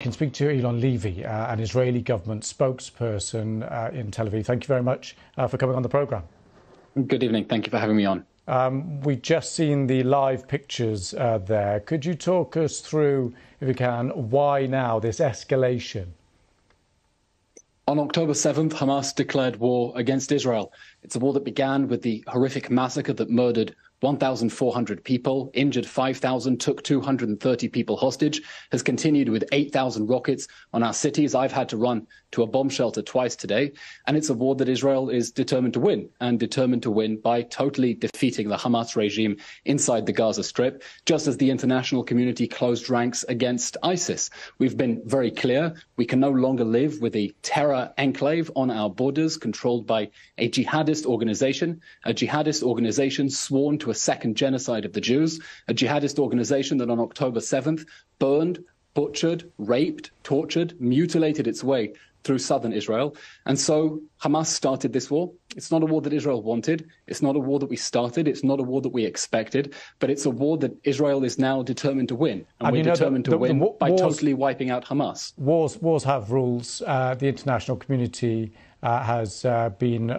Can speak to Eylon Levy, an Israeli government spokesperson in Tel Aviv. Thank you very much for coming on the programme. Good evening. Thank you for having me on. We've just seen the live pictures there. Could you talk us through, if you can, why now this escalation? On October 7th, Hamas declared war against Israel. It's a war that began with the horrific massacre that murdered 1,400 people, injured 5,000, took 230 people hostage, has continued with 8,000 rockets on our cities. I've had to run to a bomb shelter twice today. And it's a war that Israel is determined to win, and determined to win by totally defeating the Hamas regime inside the Gaza Strip, just as the international community closed ranks against ISIS. We've been very clear. We can no longer live with a terror enclave on our borders controlled by a jihadist organization sworn to a second genocide of the Jews, a jihadist organization that on October 7th burned, butchered, raped, tortured, mutilated its way through southern Israel. And so Hamas started this war. It's not a war that Israel wanted. It's not a war that we started. It's not a war that we expected. But it's a war that Israel is now determined to win. And we're determined to win by totally wiping out Hamas. Wars have rules. The international community has been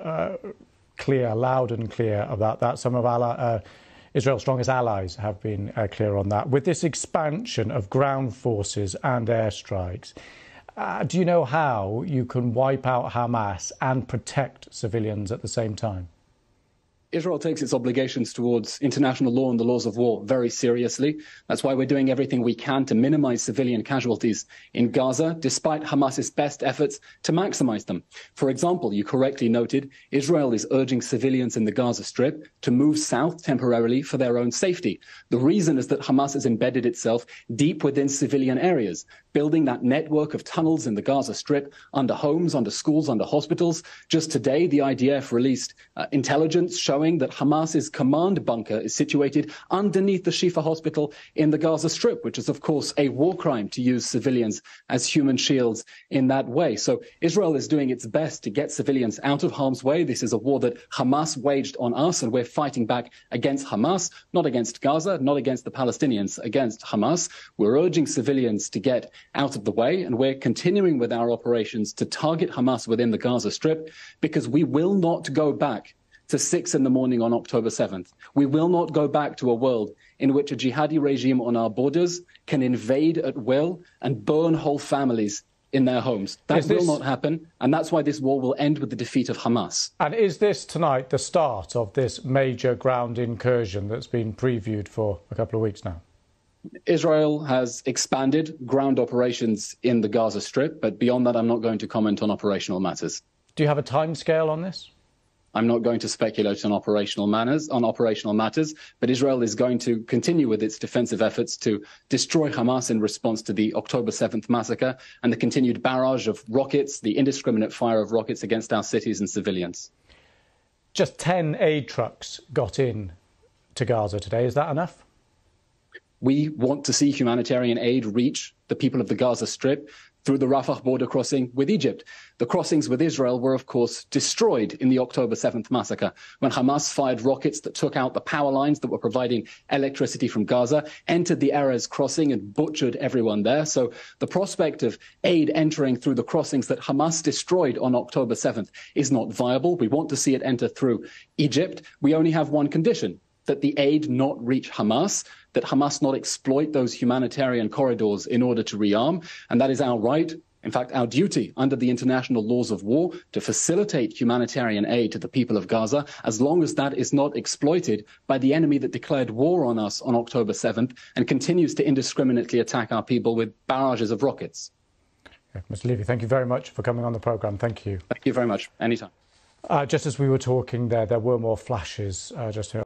clear, loud and clear about that. Some of Israel's strongest allies have been clear on that. With this expansion of ground forces and airstrikes, do you know how you can wipe out Hamas and protect civilians at the same time? Israel takes its obligations towards international law and the laws of war very seriously. That's why we're doing everything we can to minimize civilian casualties in Gaza, despite Hamas's best efforts to maximize them. For example, you correctly noted, Israel is urging civilians in the Gaza Strip to move south temporarily for their own safety. The reason is that Hamas has embedded itself deep within civilian areas, building that network of tunnels in the Gaza Strip under homes, under schools, under hospitals. Just today, the IDF released intelligence showing that Hamas's command bunker is situated underneath the Shifa hospital in the Gaza Strip, which is, of course, a war crime to use civilians as human shields in that way. So Israel is doing its best to get civilians out of harm's way. This is a war that Hamas waged on us, and we're fighting back against Hamas, not against Gaza, not against the Palestinians, against Hamas. We're urging civilians to get out of the way, and we're continuing with our operations to target Hamas within the Gaza Strip, because we will not go back to 6 in the morning on October 7th. We will not go back to a world in which a jihadi regime on our borders can invade at will and burn whole families in their homes. That will not happen, and that's why this war will end with the defeat of Hamas. And is this tonight the start of this major ground incursion that's been previewed for a couple of weeks now? Israel has expanded ground operations in the Gaza Strip, but beyond that, I'm not going to comment on operational matters. Do you have a timescale on this? I'm not going to speculate on operational matters, but Israel is going to continue with its defensive efforts to destroy Hamas in response to the October 7th massacre and the continued barrage of rockets, the indiscriminate fire of rockets against our cities and civilians. Just 10 aid trucks got in to Gaza today. Is that enough? We want to see humanitarian aid reach the people of the Gaza Strip through the Rafah border crossing with Egypt. The crossings with Israel were, of course, destroyed in the October 7th massacre when Hamas fired rockets that took out the power lines that were providing electricity from Gaza, entered the Erez crossing and butchered everyone there. So the prospect of aid entering through the crossings that Hamas destroyed on October 7th is not viable. We want to see it enter through Egypt. We only have one condition: that the aid not reach Hamas, that Hamas not exploit those humanitarian corridors in order to rearm. And that is our right, in fact, our duty under the international laws of war, to facilitate humanitarian aid to the people of Gaza, as long as that is not exploited by the enemy that declared war on us on October 7th and continues to indiscriminately attack our people with barrages of rockets. Yeah, Mr. Levy, thank you very much for coming on the programme. Thank you. Thank you very much. Anytime. Just as we were talking there were more flashes just here.